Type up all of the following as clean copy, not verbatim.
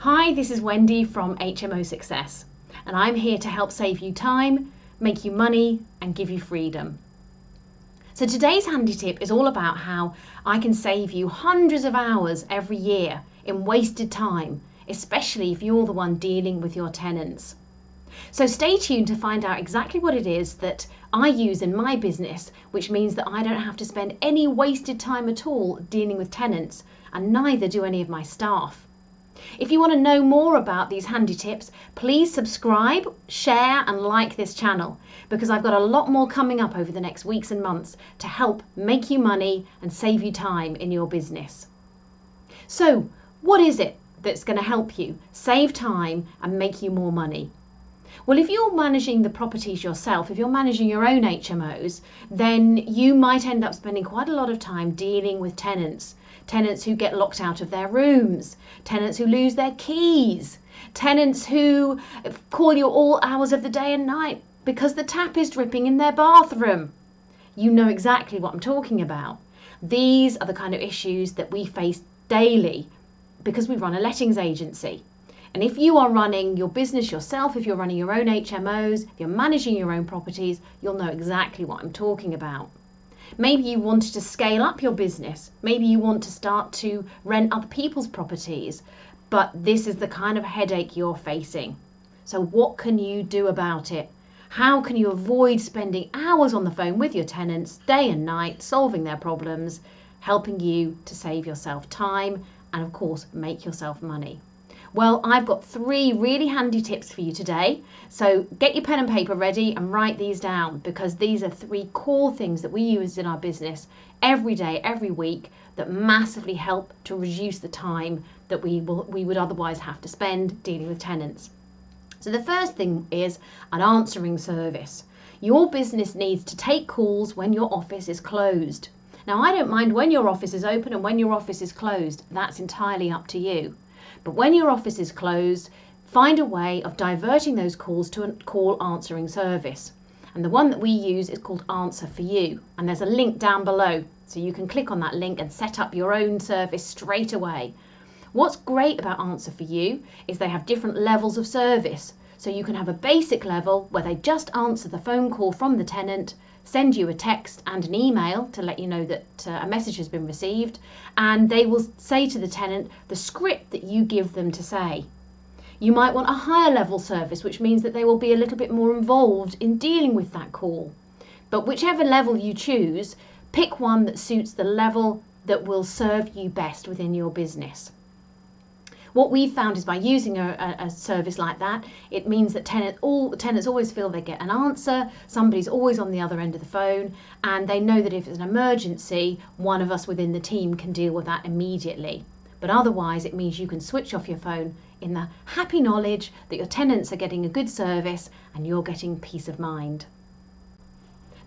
Hi, this is Wendy from HMO Success, and I'm here to help save you time, make you money, and give you freedom. So today's handy tip is all about how I can save you hundreds of hours every year in wasted time, especially if you're the one dealing with your tenants. So stay tuned to find out exactly what it is that I use in my business, which means that I don't have to spend any wasted time at all dealing with tenants, and neither do any of my staff. If you want to know more about these handy tips, please subscribe, share and like this channel, because I've got a lot more coming up over the next weeks and months to help make you money and save you time in your business. So what is it that's going to help you save time and make you more money? Well, if you're managing the properties yourself, if you're managing your own HMOs, then you might end up spending quite a lot of time dealing with tenants. Tenants who get locked out of their rooms, tenants who lose their keys, tenants who call you all hours of the day and night because the tap is dripping in their bathroom. You know exactly what I'm talking about. These are the kind of issues that we face daily because we run a lettings agency. And if you are running your business yourself, if you're running your own HMOs, if you're managing your own properties, you'll know exactly what I'm talking about. Maybe you wanted to scale up your business. Maybe you want to start to rent other people's properties, but this is the kind of headache you're facing. So what can you do about it? How can you avoid spending hours on the phone with your tenants day and night, solving their problems, helping you to save yourself time and of course make yourself money? Well, I've got 3 really handy tips for you today. So get your pen and paper ready and write these down, because these are 3 core things that we use in our business every day, every week, that massively help to reduce the time that we would otherwise have to spend dealing with tenants. So the first thing is an answering service. Your business needs to take calls when your office is closed. Now, I don't mind when your office is open and when your office is closed. That's entirely up to you. But when your office is closed, find a way of diverting those calls to a call answering service. And the one that we use is called Answer for You. And there's a link down below, so you can click on that link and set up your own service straight away. What's great about Answer for You is they have different levels of service. So you can have a basic level where they just answer the phone call from the tenant, send you a text and an email to let you know that a message has been received, and they will say to the tenant the script that you give them to say. You might want a higher level service, which means that they will be a little bit more involved in dealing with that call. But whichever level you choose, pick one that suits the level that will serve you best within your business. What we've found is by using a service like that, it means that tenants always feel they get an answer, somebody's always on the other end of the phone, and they know that if it's an emergency, one of us within the team can deal with that immediately. But otherwise, it means you can switch off your phone in the happy knowledge that your tenants are getting a good service and you're getting peace of mind.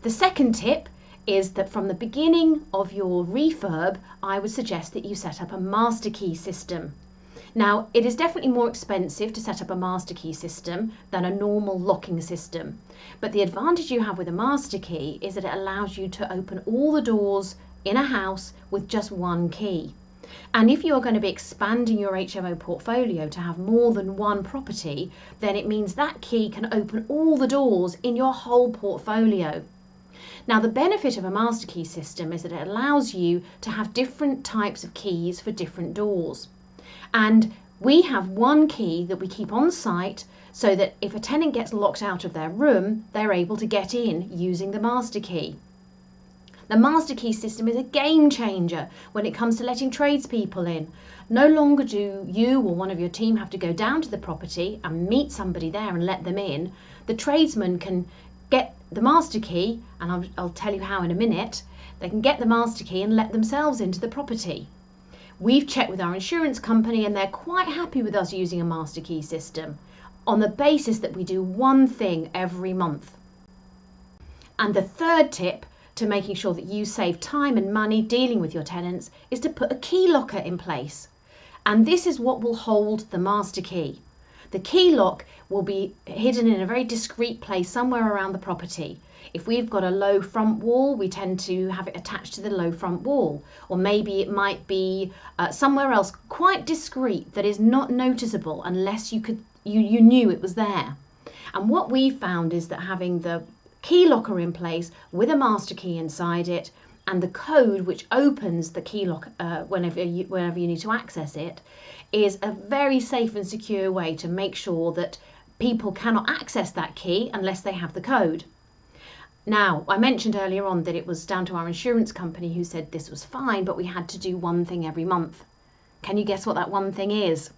The second tip is that from the beginning of your refurb, I would suggest that you set up a master key system. Now, it is definitely more expensive to set up a master key system than a normal locking system. But the advantage you have with a master key is that it allows you to open all the doors in a house with just one key. And if you're going to be expanding your HMO portfolio to have more than one property, then it means that key can open all the doors in your whole portfolio. Now, the benefit of a master key system is that it allows you to have different types of keys for different doors. And we have one key that we keep on site so that if a tenant gets locked out of their room, they're able to get in using the master key. The master key system is a game changer when it comes to letting tradespeople in. No longer do you or one of your team have to go down to the property and meet somebody there and let them in. The tradesman can get the master key, and I'll tell you how in a minute. They can get the master key and let themselves into the property. We've checked with our insurance company and they're quite happy with us using a master key system on the basis that we do one thing every month. And the third tip to making sure that you save time and money dealing with your tenants is to put a key locker in place. And this is what will hold the master key. The key lock will be hidden in a very discreet place somewhere around the property. If we've got a low front wall, we tend to have it attached to the low front wall. Or maybe it might be somewhere else quite discreet that is not noticeable unless you knew it was there. And what we found is that having the key locker in place with a master key inside it and the code which opens the key lock whenever you need to access it is a very safe and secure way to make sure that people cannot access that key unless they have the code. Now, I mentioned earlier on that it was down to our insurance company who said this was fine, but we had to do one thing every month. Can you guess what that one thing is?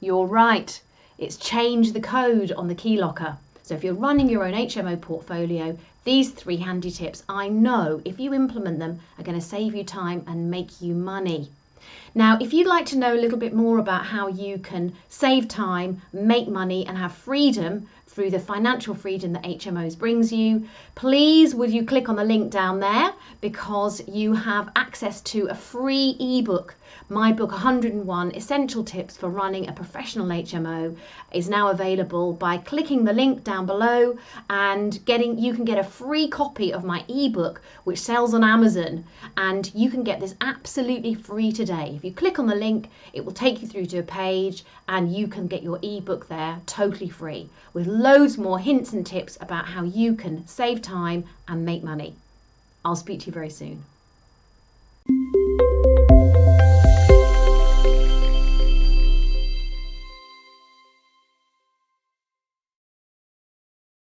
You're right. It's change the code on the key locker. So if you're running your own HMO portfolio, these 3 handy tips, I know if you implement them, are going to save you time and make you money. Now, if you'd like to know a little bit more about how you can save time, make money and have freedom through the financial freedom that HMOs brings you, please would you click on the link down there, because you have access to a free ebook. My book 101 Essential Tips for Running a Professional HMO is now available by clicking the link down below, and you can get a free copy of my ebook which sells on Amazon, and you can get this absolutely free today. If you click on the link, it will take you through to a page and you can get your ebook there totally free with loads more hints and tips about how you can save time and make money. I'll speak to you very soon.